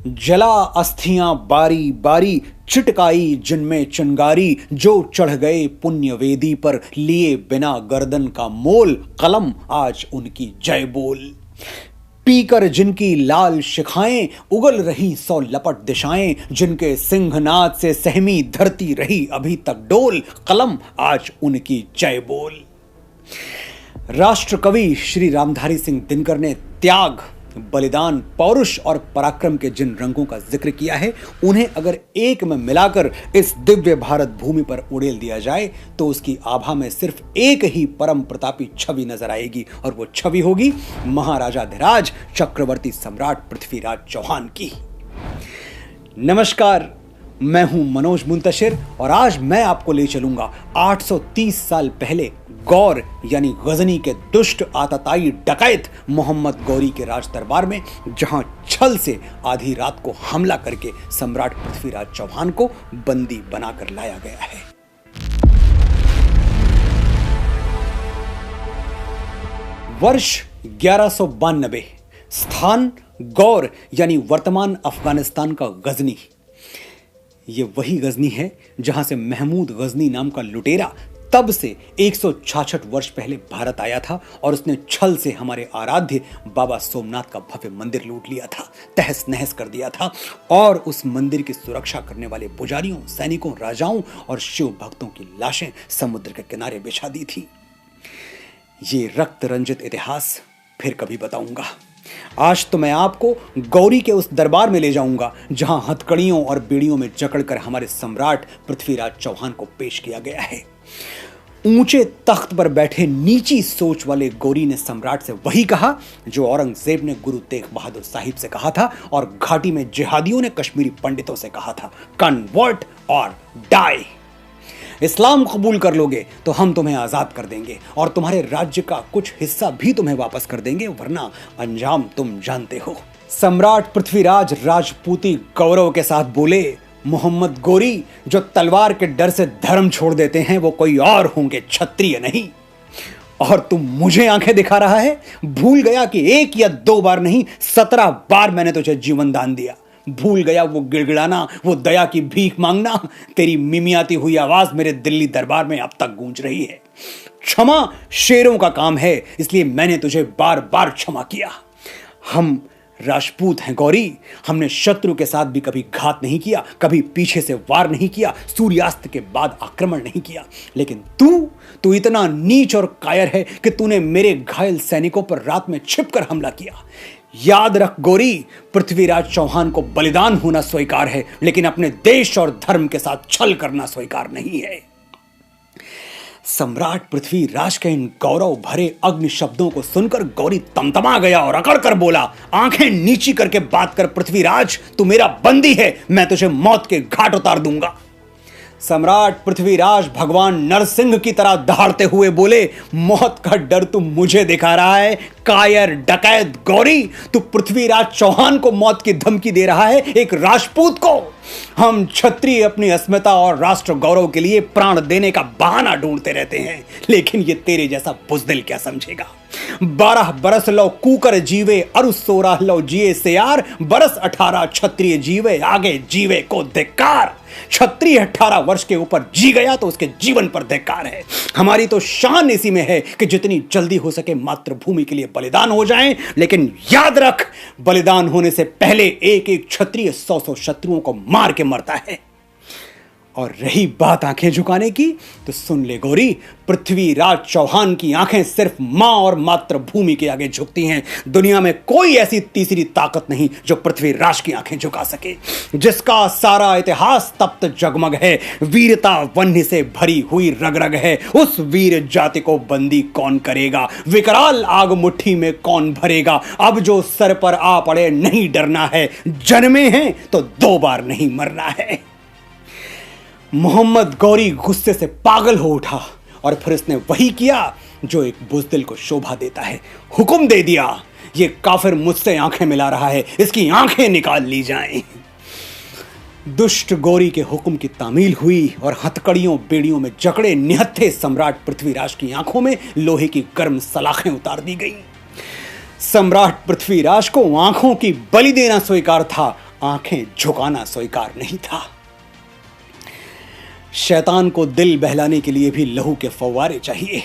जला अस्थियां बारी बारी, चिटकाई जिनमें चिंगारी, जो चढ़ गए पुण्य वेदी पर, लिए बिना गर्दन का मोल, कलम आज उनकी जय बोल। पीकर जिनकी लाल शिखाएं, उगल रही सौ लपट दिशाएं, जिनके सिंहनाद से सहमी धरती रही अभी तक डोल, कलम आज उनकी जय बोल। राष्ट्र कवि श्री रामधारी सिंह दिनकर ने त्याग, बलिदान, पौरुष और पराक्रम के जिन रंगों का जिक्र किया है, उन्हें अगर एक में मिलाकर इस दिव्य भारत भूमि पर उड़ेल दिया जाए तो उसकी आभा में सिर्फ एक ही परम प्रतापी छवि नजर आएगी, और वो छवि होगी महाराजाधिराज चक्रवर्ती सम्राट पृथ्वीराज चौहान की। नमस्कार, मैं हूं मनोज मुंतशिर और आज मैं आपको ले चलूंगा 830 साल पहले गौर यानी गजनी के दुष्ट आतताई डकैत मोहम्मद गौरी के राज दरबार में, जहां छल से आधी रात को हमला करके सम्राट पृथ्वीराज चौहान को बंदी बनाकर लाया गया है। वर्ष 1192, स्थान गौर यानी वर्तमान अफगानिस्तान का गजनी। ये वही गजनी है जहां से महमूद गजनी नाम का लुटेरा तब से 166 वर्ष पहले भारत आया था और उसने छल से हमारे आराध्य बाबा सोमनाथ का भव्य मंदिर लूट लिया था, तहस नहस कर दिया था और उस मंदिर की सुरक्षा करने वाले पुजारियों, सैनिकों, राजाओं और शिव भक्तों की लाशें समुद्र के किनारे बिछा दी थी। ये रक्त रंजित इतिहास फिर कभी बताऊंगा। आज तो मैं आपको गौरी के उस दरबार में ले जाऊंगा जहां हथकड़ियों और बेड़ियों में जकड़कर हमारे सम्राट पृथ्वीराज चौहान को पेश किया गया है। ऊंचे तख्त पर बैठे नीची सोच वाले गौरी ने सम्राट से वही कहा जो औरंगजेब ने गुरु तेग बहादुर साहिब से कहा था और घाटी में जिहादियों ने कश्मीरी पंडितों से कहा था, कन्वर्ट और डाई। इस्लाम कबूल कर लोगे तो हम तुम्हें आजाद कर देंगे और तुम्हारे राज्य का कुछ हिस्सा भी तुम्हें वापस कर देंगे, वरना अंजाम तुम जानते हो। सम्राट पृथ्वीराज राजपूती गौरव के साथ बोले, मोहम्मद गौरी, जो तलवार के डर से धर्म छोड़ देते हैं वो कोई और होंगे, क्षत्रिय नहीं। और तुम मुझे आंखें दिखा रहा है? भूल गया कि 1 या 2 बार नहीं 17 बार मैंने तुझे जीवन दान दिया। भूल गया वो गिड़गिड़ाना, वो दया की भीख मांगना? तेरी मिमियाती हुई आवाज मेरे दिल्ली दरबार में अब तक गूंज रही है। क्षमा शेरों का काम है, इसलिए मैंने तुझे बार बार क्षमा किया। हम राजपूत हैं गौरी, हमने शत्रु के साथ भी कभी घात नहीं किया, कभी पीछे से वार नहीं किया, सूर्यास्त के बाद आक्रमण नहीं किया। लेकिन तू इतना नीच और कायर है कि तूने मेरे घायल सैनिकों पर रात में छिपकर हमला किया। याद रख गौरी, पृथ्वीराज चौहान को बलिदान होना स्वीकार है, लेकिन अपने देश और धर्म के साथ छल करना स्वीकार नहीं है। सम्राट पृथ्वीराज के इन गौरव भरे अग्नि शब्दों को सुनकर गौरी तमतमा गया और अकड़ कर बोला, आंखें नीची करके बात कर पृथ्वीराज, तू मेरा बंदी है, मैं तुझे मौत के घाट उतार दूंगा। सम्राट पृथ्वीराज भगवान नरसिंह की तरह दहाड़ते हुए बोले, मौत का डर तू मुझे दिखा रहा है, कायर डकैत गौरी, तू पृथ्वीराज चौहान को मौत की धमकी दे रहा है, एक राजपूत को। हम क्षत्रिय अपनी अस्मिता और राष्ट्र गौरव के लिए प्राण देने का बहाना ढूंढते रहते हैं, लेकिन ये तेरे जैसा बुजदिल क्या समझेगा। 12 बरस लो कूकर जीवे, अरु 16 लो जिए से यार, बरस 18 क्षत्रिय जीवे, आगे जीवे को धिक्कार। क्षत्रिय 18 वर्ष के ऊपर जी गया तो उसके जीवन पर धिक्कार है। हमारी तो शान इसी में है कि जितनी जल्दी हो सके मातृभूमि के लिए बलिदान हो जाएं, लेकिन याद रख, बलिदान होने से पहले एक एक क्षत्रिय 100 शत्रुओं को मार के मरता है। और रही बात आंखें झुकाने की, तो सुन ले गौरी, पृथ्वीराज चौहान की आंखें सिर्फ मां और मातृभूमि के आगे झुकती हैं। दुनिया में कोई ऐसी तीसरी ताकत नहीं जो पृथ्वीराज की आंखें झुका सके, जिसका सारा इतिहास तप्त जगमग है, वीरता वन्य से भरी हुई रग-रग है। उस वीर जाति को बंदी कौन करेगा, विकराल आग मुट्ठी में कौन भरेगा। अब जो सर पर आ पड़े नहीं डरना है, जन्मे हैं तो 2 बार नहीं मरना है। मोहम्मद गौरी गुस्से से पागल हो उठा और फिर उसने वही किया जो एक बुजदिल को शोभा देता है। हुक्म दे दिया, ये काफिर मुझसे आंखें मिला रहा है, इसकी आंखें निकाल ली जाएं। दुष्ट गौरी के हुक्म की तामील हुई और हथकड़ियों बेड़ियों में जकड़े निहत्थे सम्राट पृथ्वीराज की आंखों में लोहे की गर्म सलाखें उतार दी गई। सम्राट पृथ्वीराज को आंखों की बलि देना स्वीकार था, आंखें झुकाना स्वीकार नहीं था। शैतान को दिल बहलाने के लिए भी लहू के फव्वारे चाहिए।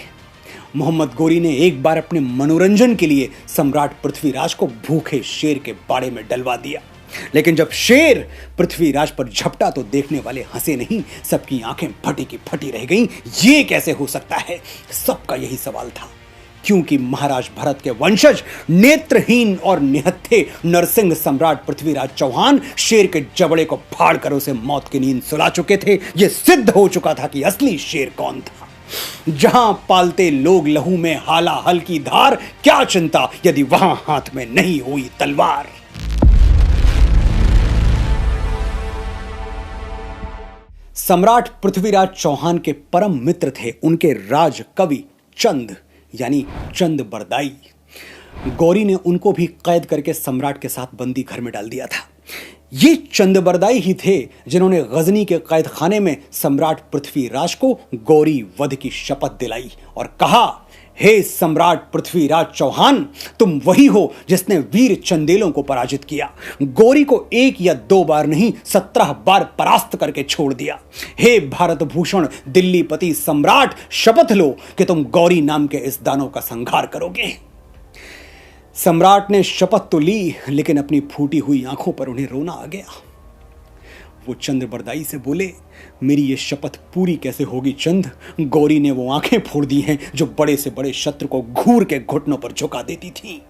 मोहम्मद गोरी ने एक बार अपने मनोरंजन के लिए सम्राट पृथ्वीराज को भूखे शेर के बाड़े में डलवा दिया, लेकिन जब शेर पृथ्वीराज पर झपटा तो देखने वाले हंसे नहीं, सबकी आंखें फटी की फटी रह गईं। ये कैसे हो सकता है? सबका यही सवाल था, क्योंकि महाराज भरत के वंशज नेत्रहीन और निहत्थे नरसिंह सम्राट पृथ्वीराज चौहान शेर के जबड़े को फाड़कर उसे मौत की नींद सुला चुके थे। यह सिद्ध हो चुका था कि असली शेर कौन था। जहां पालते लोग लहू में हाला हल की धार, क्या चिंता यदि वहां हाथ में नहीं हुई तलवार। सम्राट पृथ्वीराज चौहान के परम मित्र थे उनके राज कवि चंद यानी चंद बरदाई। गौरी ने उनको भी कैद करके सम्राट के साथ बंदी घर में डाल दिया था। ये चंद बरदाई ही थे जिन्होंने गजनी के कैद खाने में सम्राट पृथ्वीराज को गौरी वध की शपथ दिलाई और कहा, हे सम्राट पृथ्वीराज चौहान, तुम वही हो जिसने वीर चंदेलों को पराजित किया, गौरी को 1 या 2 बार नहीं 17 बार परास्त करके छोड़ दिया। हे भारत भूषण दिल्लीपति सम्राट, शपथ लो कि तुम गौरी नाम के इस दानव का संहार करोगे। सम्राट ने शपथ तो ली, लेकिन अपनी फूटी हुई आंखों पर उन्हें रोना आ गया। वो चंद्र बरदाई से बोले, मेरी ये शपथ पूरी कैसे होगी चंद? गौरी ने वो आंखें फोड़ दी हैं जो बड़े से बड़े शत्रु को घूर के घुटनों पर झुका देती थी।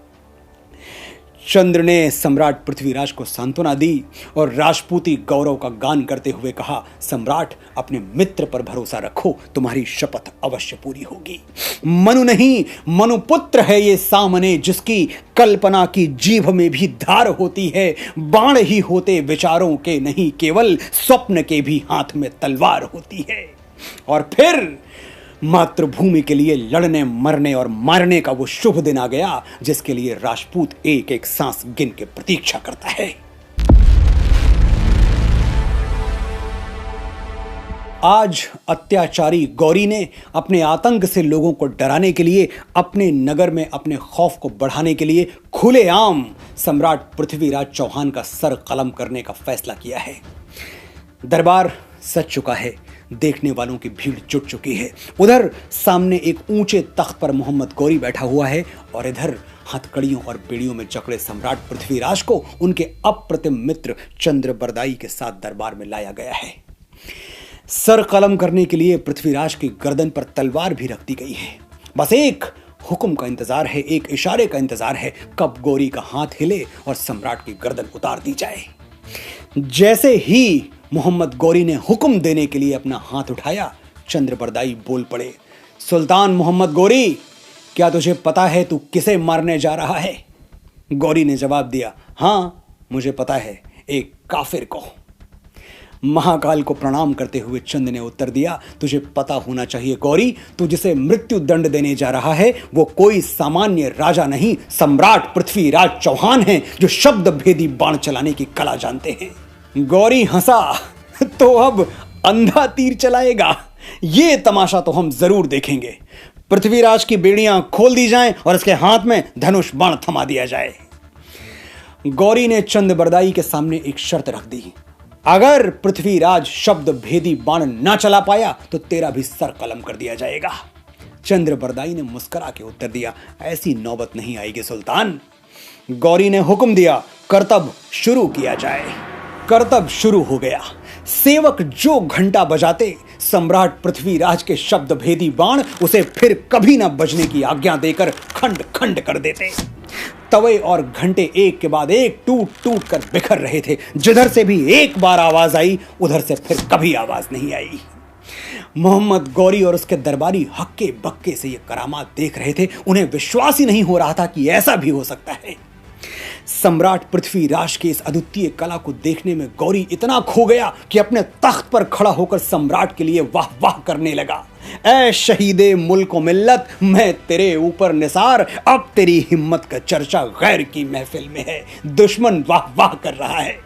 चंद्र ने सम्राट पृथ्वीराज को सांत्वना दी और राजपूती गौरव का गान करते हुए कहा, सम्राट अपने मित्र पर भरोसा रखो, तुम्हारी शपथ अवश्य पूरी होगी। मनु नहीं, मनुपुत्र है ये सामने, जिसकी कल्पना की जीभ में भी धार होती है। बाण ही होते विचारों के, नहीं केवल स्वप्न के भी हाथ में तलवार होती है। और फिर मातृभूमि के लिए लड़ने मरने और मारने का वो शुभ दिन आ गया जिसके लिए राजपूत एक एक सांस गिन के प्रतीक्षा करता है। आज अत्याचारी गौरी ने अपने आतंक से लोगों को डराने के लिए, अपने नगर में अपने खौफ को बढ़ाने के लिए खुलेआम सम्राट पृथ्वीराज चौहान का सर कलम करने का फैसला किया है। दरबार सज चुका है, देखने वालों की भीड़ जुट चुकी है। उधर सामने एक ऊंचे तख्त पर मोहम्मद गौरी बैठा हुआ है और इधर हथकड़ियों और बेड़ियों में जकड़े सम्राट पृथ्वीराज को उनके अप्रतिम मित्र चंद्र बरदाई के साथ दरबार में लाया गया है। सर कलम करने के लिए पृथ्वीराज की गर्दन पर तलवार भी रख दी गई है। बस एक हुक्म का इंतजार है, एक इशारे का इंतजार है, कब गौरी का हाथ हिले और सम्राट की गर्दन उतार दी जाए। जैसे ही मोहम्मद गौरी ने हुक्म देने के लिए अपना हाथ उठाया, चंद्र बरदाई बोल पड़े, सुल्तान मोहम्मद गौरी, क्या तुझे पता है तू किसे मारने जा रहा है? गौरी ने जवाब दिया, हाँ मुझे पता है, एक काफिर को। महाकाल को प्रणाम करते हुए चंद ने उत्तर दिया, तुझे पता होना चाहिए गौरी, तू जिसे मृत्यु दंड देने जा रहा है वो कोई सामान्य राजा नहीं, सम्राट पृथ्वीराज चौहान है, जो शब्द भेदी बाण चलाने की कला जानते हैं। गौरी हंसा, तो अब अंधा तीर चलाएगा, ये तमाशा तो हम जरूर देखेंगे। पृथ्वीराज की बेड़ियां खोल दी जाएं और इसके हाथ में धनुष बाण थमा दिया जाए। गौरी ने चंद बरदाई के सामने एक शर्त रख दी, अगर पृथ्वीराज शब्द भेदी बाण ना चला पाया तो तेरा भी सर कलम कर दिया जाएगा। चंद्र बरदाई ने मुस्कुरा के उत्तर दिया, ऐसी नौबत नहीं आएगी सुल्तान। गौरी ने हुक्म दिया, करतब शुरू किया जाए। करतब शुरू हो गया। सेवक जो घंटा बजाते, सम्राट पृथ्वीराज के शब्द भेदी बाण उसे फिर कभी ना बजने की आज्ञा देकर खंड खंड कर देते। तवे और घंटे एक के बाद एक टूट टूट कर बिखर रहे थे। जिधर से भी एक बार आवाज आई, उधर से फिर कभी आवाज नहीं आई। मोहम्मद गौरी और उसके दरबारी हक्के बक्के से ये करामात देख रहे थे। उन्हें विश्वास ही नहीं हो रहा था कि ऐसा भी हो सकता है। सम्राट पृथ्वीराज की इस अद्वितीय कला को देखने में गौरी इतना खो गया कि अपने तख्त पर खड़ा होकर सम्राट के लिए वाह वाह करने लगा। ऐ शहीदे मुल्क व मिल्लत, मैं तेरे ऊपर निसार, अब तेरी हिम्मत का चर्चा गैर की महफिल में है। दुश्मन वाह वाह कर रहा है।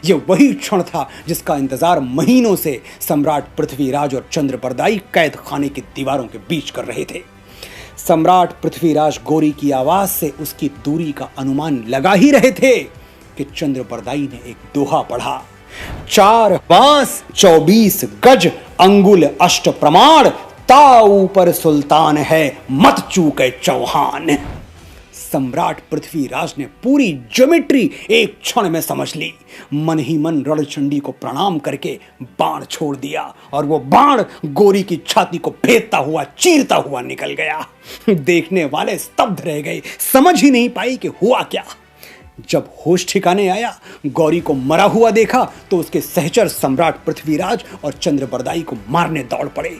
यह वही क्षण था जिसका इंतजार महीनों से सम्राट पृथ्वीराज और चंद्र बरदाई कैद खाने की दीवारों के बीच कर रहे थे। सम्राट पृथ्वीराज गौरी की आवाज से उसकी दूरी का अनुमान लगा ही रहे थे कि चंद्रबरदाई ने एक दोहा पढ़ा, 4 बांस 24 गज अंगुल अष्ट प्रमाण, ता ऊपर सुल्तान है मत चूके चौहान। सम्राट पृथ्वीराज ने पूरी ज्योमेट्री एक क्षण में समझ ली। मन ही मन रणचंडी को प्रणाम करके बाण छोड़ दिया और वो बाण गोरी की छाती को भेदता हुआ चीरता हुआ निकल गया। देखने वाले स्तब्ध रह गए, समझ ही नहीं पाई कि हुआ क्या। जब होश ठिकाने आया, गौरी को मरा हुआ देखा तो उसके सहचर सम्राट पृथ्वीराज और चंद्रबरदाई को मारने दौड़ पड़े।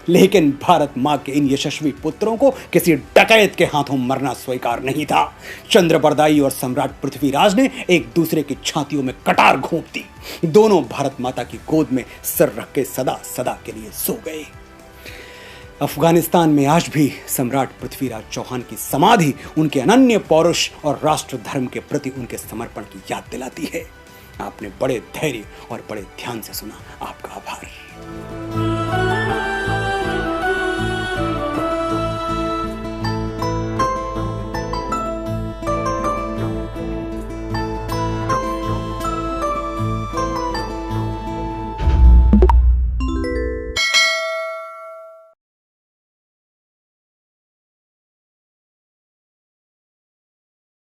लेकिन भारत मां के इन यशस्वी पुत्रों को किसी डकैत के हाथों मरना स्वीकार नहीं था। चंद्रबरदाई और सम्राट पृथ्वीराज ने एक दूसरे की छातियों में कटार घोंप दी। दोनों भारत माता की गोद में सर रख के सदा सदा के लिए सो गए। अफगानिस्तान में आज भी सम्राट पृथ्वीराज चौहान की समाधि उनके अनन्य पौरुष और राष्ट्र धर्म के प्रति उनके समर्पण की याद दिलाती है। आपने बड़े धैर्य और बड़े ध्यान से सुना, आपका आभार।